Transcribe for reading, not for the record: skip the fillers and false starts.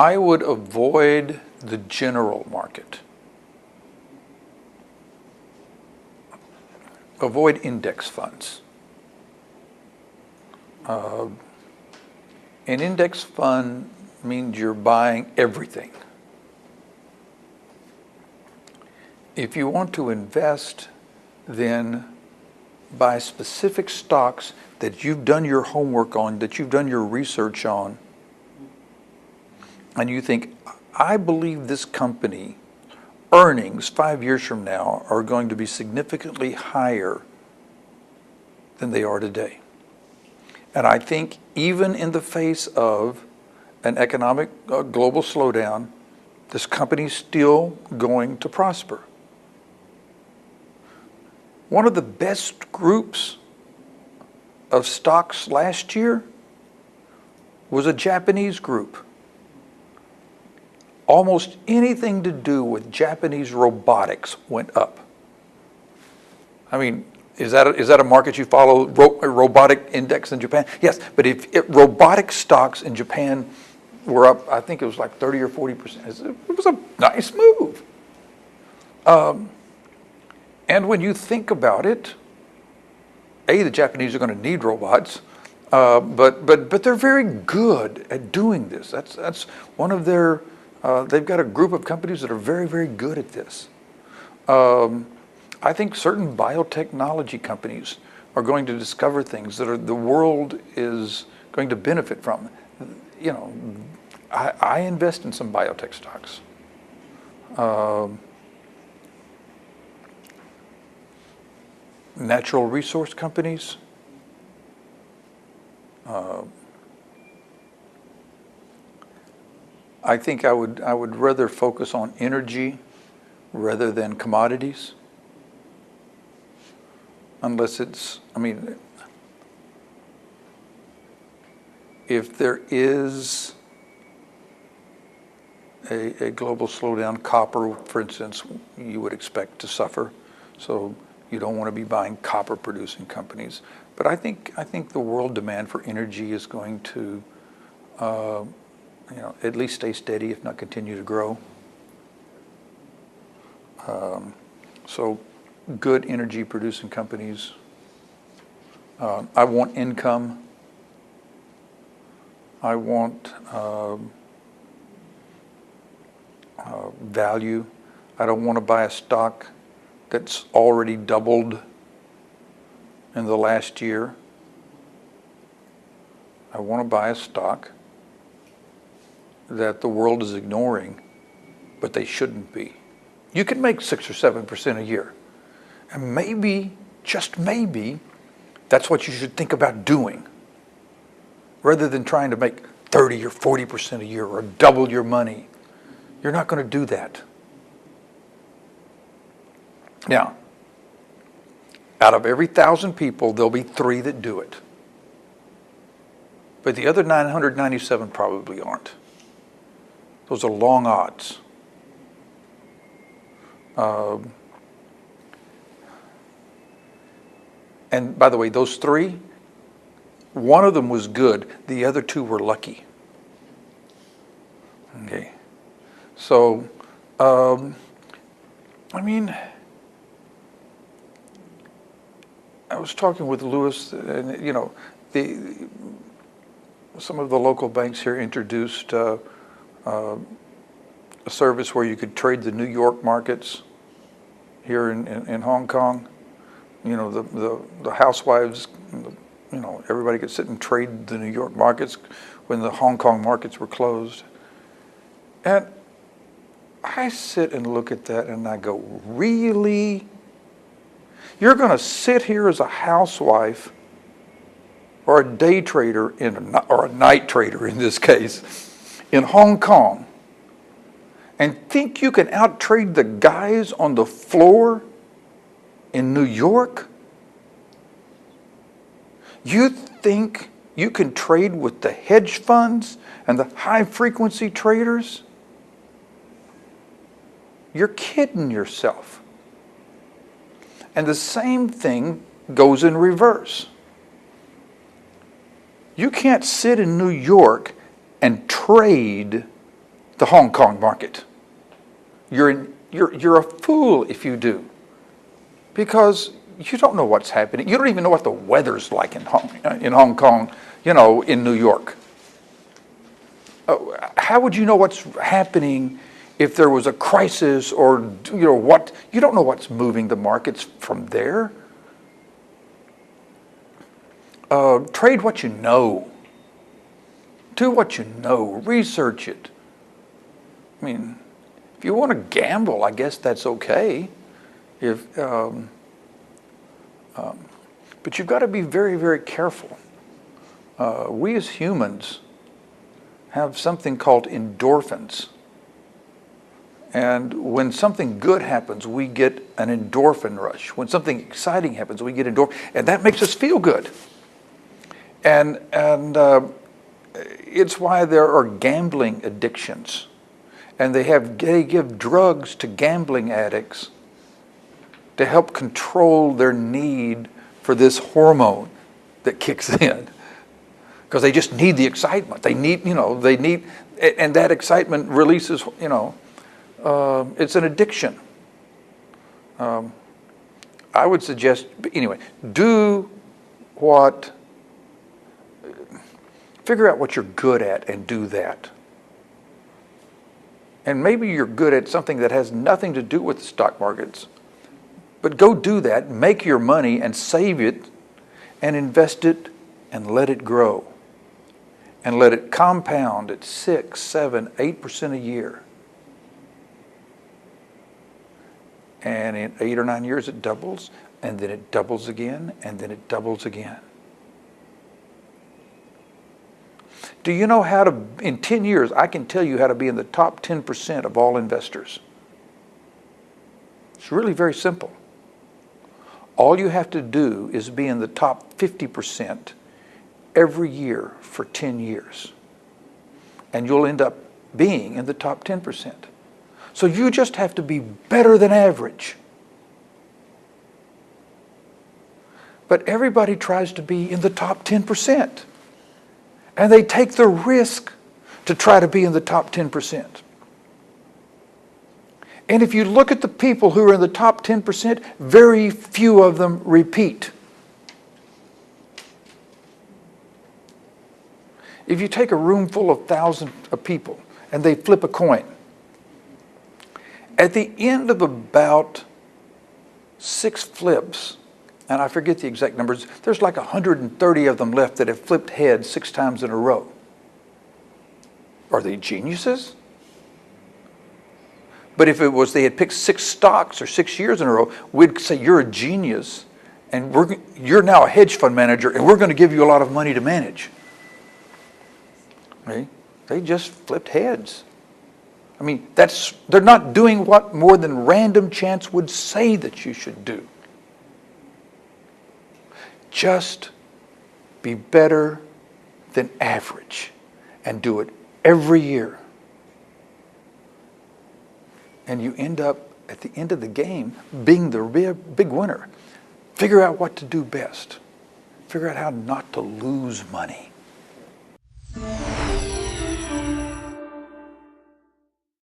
I would avoid the general market. Avoid index funds. An index fund means you're buying everything. If you want to invest, then buy specific stocks that you've done your homework on, that you've done your research on, and you think, I believe this company earnings 5 years from now are going to be significantly higher than they are today. And I think even in the face of an economic global slowdown, this company's still going to prosper. One of the best groups of stocks last year was a Japanese group. Almost anything to do with Japanese robotics went up. I mean, is that a market you follow, a robotic index in Japan? Yes, but if robotic stocks in Japan were up, I think it was like 30 or 40%. It was a nice move. And when you think about it, the Japanese are going to need robots, but they're very good at doing this. That's one of their. They've got a group of companies that are very, very good at this. I think certain biotechnology companies are going to discover things that the world is going to benefit from. You know, I invest in some biotech stocks. Natural resource companies. I think I would rather focus on energy rather than commodities. Unless it's, I mean, if there is a global slowdown, copper, for instance, you would expect to suffer. So you don't want to be buying copper producing companies. But I think the world demand for energy is going to at least stay steady, if not continue to grow. So good energy producing companies. I want income. I want value. I don't want to buy a stock that's already doubled in the last year. I want to buy a stock that the world is ignoring, but they shouldn't be. You can make 6 or 7% a year. And maybe, just maybe, that's what you should think about doing, rather than trying to make 30 or 40% a year or double your money. You're not going to do that. Now, out of every 1,000 people, there'll be 3 that do it. But the other 997 probably aren't. Those are long odds. And by the way, those 3, one of them was good. The other 2 were lucky. Okay. So, I mean, I was talking with Lewis, and some of the local banks here introduced a service where you could trade the New York markets here in Hong Kong. You know, the housewives, everybody could sit and trade the New York markets when the Hong Kong markets were closed. And I sit and look at that and I go, really? You're going to sit here as a housewife or a day trader or a night trader in this case in Hong Kong and think you can out-trade the guys on the floor in New York? You think you can trade with the hedge funds and the high-frequency traders? You're kidding yourself. And the same thing goes in reverse. You can't sit in New York and trade the Hong Kong market. You're a fool if you do, because you don't know what's happening. You don't even know what the weather's like in Hong Kong, in New York. How would you know what's happening if there was a crisis or what? You don't know what's moving the markets from there. Trade what you know. Do what you know. Research it. I mean, if you want to gamble, I guess that's okay. But you've got to be very, very careful. We as humans have something called endorphins. And when something good happens, we get an endorphin rush. When something exciting happens, we get endorphin, and that makes us feel good. And it's why there are gambling addictions. And they give drugs to gambling addicts to help control their need for this hormone that kicks in. Because they just need the excitement. They need, and that excitement releases, it's an addiction. I would suggest, anyway, figure out what you're good at and do that. And maybe you're good at something that has nothing to do with the stock markets. But go do that, make your money and save it and invest it and let it grow. And let it compound at 6, 7, 8% a year. And in 8 or 9 years it doubles, and then it doubles again, and then it doubles again. Do you know how to, in 10 years, I can tell you how to be in the top 10% of all investors. It's really very simple. All you have to do is be in the top 50% every year for 10 years. And you'll end up being in the top 10%. So you just have to be better than average. But everybody tries to be in the top 10%. And they take the risk to try to be in the top 10%. And if you look at the people who are in the top 10%, very few of them repeat. If you take a room full of thousands of people and they flip a coin, at the end of about 6 flips, and I forget the exact numbers, there's like 130 of them left that have flipped heads 6 times in a row. Are they geniuses? But if it was they had picked 6 stocks or 6 years in a row, we'd say you're a genius and you're now a hedge fund manager and we're going to give you a lot of money to manage. Right? They just flipped heads. I mean, they're not doing what more than random chance would say that you should do. Just be better than average and do it every year. And you end up, at the end of the game, being the big winner. Figure out what to do best. Figure out how not to lose money.